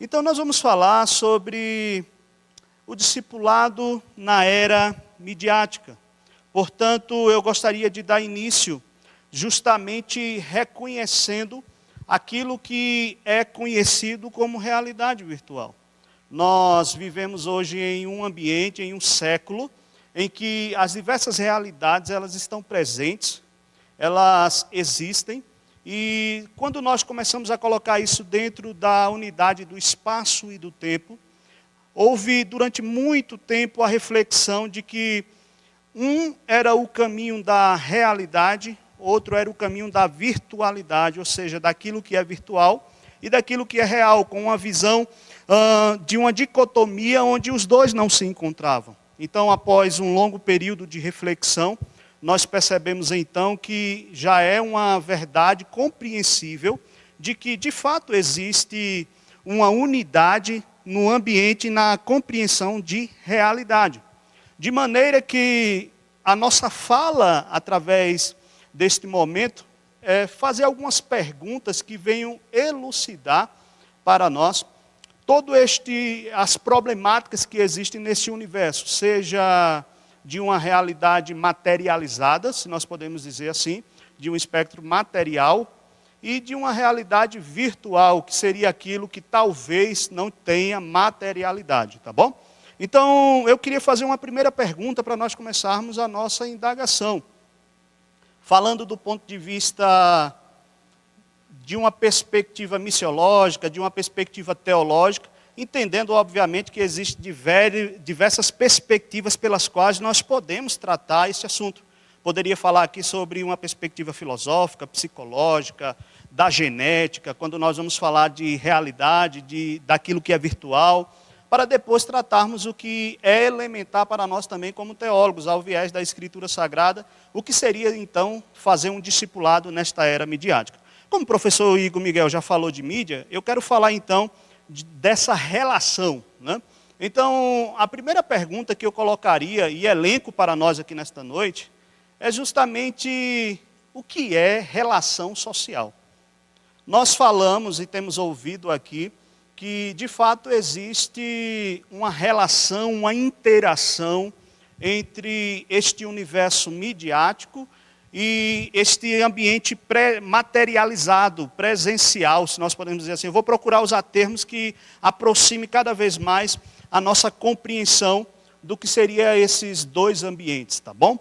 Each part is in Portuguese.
Então nós vamos falar sobre o discipulado na era midiática. Portanto, eu gostaria de dar início justamente reconhecendo aquilo que é conhecido como realidade virtual. Nós vivemos hoje em um ambiente, em um século, em que as diversas realidades elas estão presentes, elas existem, e quando nós começamos a colocar isso dentro da unidade do espaço e do tempo, houve durante muito tempo a reflexão de que um era o caminho da realidade, outro era o caminho da virtualidade, ou seja, daquilo que é virtual e daquilo que é real, com uma visão de uma dicotomia onde os dois não se encontravam. Então, após um longo período de reflexão, nós percebemos então que já é uma verdade compreensível de que, de fato, existe uma unidade no ambiente, na compreensão de realidade. De maneira que a nossa fala, através deste momento, é fazer algumas perguntas que venham elucidar para nós as problemáticas que existem nesse universo, seja de uma realidade materializada, se nós podemos dizer assim, de um espectro material, e de uma realidade virtual, que seria aquilo que talvez não tenha materialidade, tá bom? Então, eu queria fazer uma primeira pergunta para nós começarmos a nossa indagação. Falando do ponto de vista de uma perspectiva missiológica, de uma perspectiva teológica, entendendo, obviamente, que existem diversas perspectivas pelas quais nós podemos tratar esse assunto. Poderia falar aqui sobre uma perspectiva filosófica, psicológica, da genética, quando nós vamos falar de realidade, daquilo que é virtual, para depois tratarmos o que é elementar para nós também como teólogos, ao viés da Escritura Sagrada, o que seria, então, fazer um discipulado nesta era midiática. Como o professor Igor Miguel já falou de mídia, eu quero falar, então, dessa relação, né? Então, a primeira pergunta que eu colocaria e elenco para nós aqui nesta noite é justamente o que é relação social. Nós falamos e temos ouvido aqui que, de fato, existe uma relação, uma interação entre este universo midiático e este ambiente materializado, presencial, se nós podemos dizer assim. Eu vou procurar usar termos que aproxime cada vez mais a nossa compreensão do que seria esses dois ambientes, tá bom?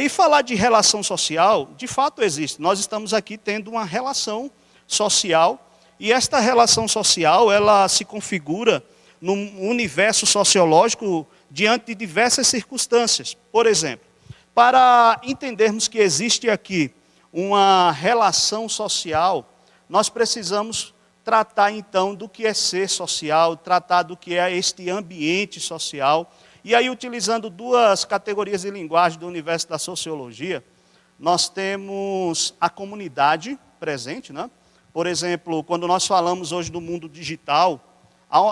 E falar de relação social, de fato existe. Nós estamos aqui tendo uma relação social, e esta relação social, ela se configura num universo sociológico diante de diversas circunstâncias. Por exemplo, para entendermos que existe aqui uma relação social, nós precisamos tratar então do que é ser social, tratar do que é este ambiente social. E aí, utilizando duas categorias de linguagem do universo da sociologia, nós temos a comunidade presente, né? Por exemplo, quando nós falamos hoje do mundo digital,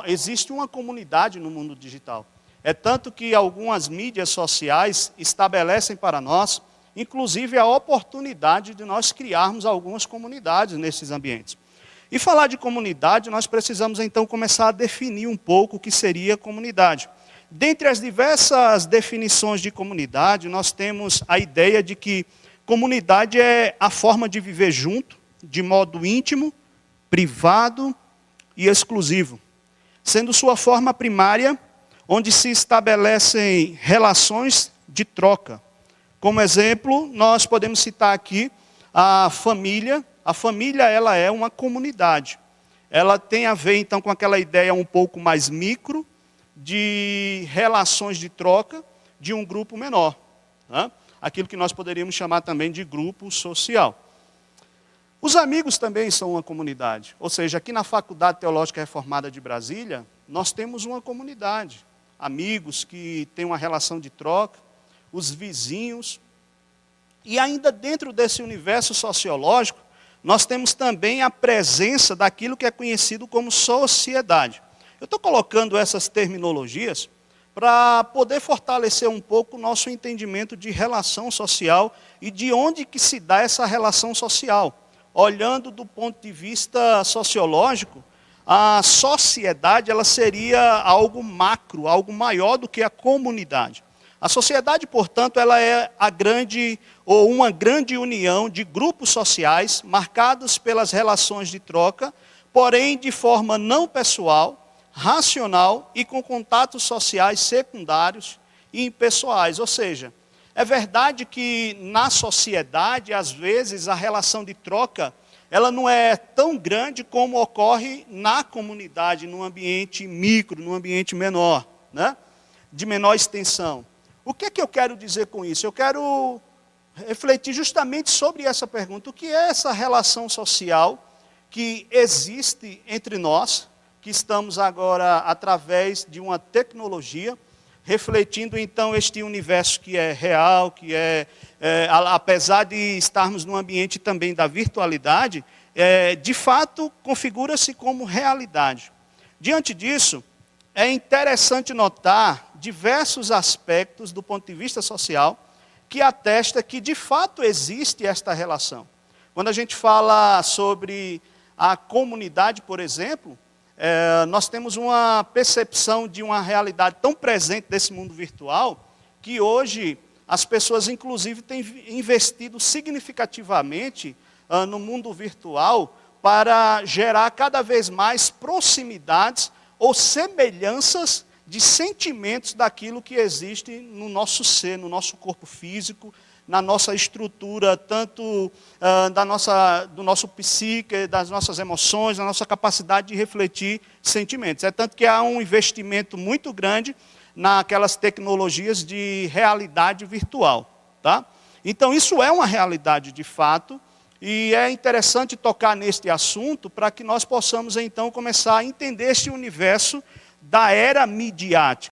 existe uma comunidade no mundo digital. É tanto que algumas mídias sociais estabelecem para nós, inclusive, a oportunidade de nós criarmos algumas comunidades nesses ambientes. E falar de comunidade, nós precisamos então começar a definir um pouco o que seria comunidade. Dentre as diversas definições de comunidade, nós temos a ideia de que comunidade é a forma de viver junto, de modo íntimo, privado e exclusivo, sendo sua forma primária, onde se estabelecem relações de troca. Como exemplo, nós podemos citar aqui a família. A família, ela é uma comunidade. Ela tem a ver, então, com aquela ideia um pouco mais micro, de relações de troca de um grupo menor, né? Aquilo que nós poderíamos chamar também de grupo social. Os amigos também são uma comunidade, ou seja, aqui na Faculdade Teológica Reformada de Brasília, nós temos uma comunidade, amigos que têm uma relação de troca, os vizinhos, e ainda dentro desse universo sociológico, nós temos também a presença daquilo que é conhecido como sociedade. Eu estou colocando essas terminologias para poder fortalecer um pouco o nosso entendimento de relação social e de onde que se dá essa relação social. Olhando do ponto de vista sociológico, a sociedade ela seria algo macro, algo maior do que a comunidade. A sociedade, portanto, ela é a grande ou uma grande união de grupos sociais marcados pelas relações de troca, porém de forma não pessoal, racional e com contatos sociais secundários e impessoais. Ou seja, é verdade que na sociedade, às vezes, a relação de troca ela não é tão grande como ocorre na comunidade, num ambiente micro, num ambiente menor, né? De menor extensão. O que é que eu quero dizer com isso? Eu quero refletir justamente sobre essa pergunta. O que é essa relação social que existe entre nós, que estamos agora, através de uma tecnologia, refletindo então este universo que é real, que apesar de estarmos num ambiente também da virtualidade, de fato configura-se como realidade. Diante disso, é interessante notar diversos aspectos do ponto de vista social que atesta que de fato existe esta relação. Quando a gente fala sobre a comunidade, por exemplo, nós temos uma percepção de uma realidade tão presente desse mundo virtual que hoje as pessoas inclusive têm investido significativamente no mundo virtual para gerar cada vez mais proximidades ou semelhanças de sentimentos daquilo que existe no nosso ser, no nosso corpo físico, na nossa estrutura, tanto do nosso psique, das nossas emoções, da nossa capacidade de refletir sentimentos. É tanto que há um investimento muito grande naquelas tecnologias de realidade virtual. Tá? Então, isso é uma realidade de fato, e é interessante tocar neste assunto para que nós possamos, então, começar a entender este universo da era midiática.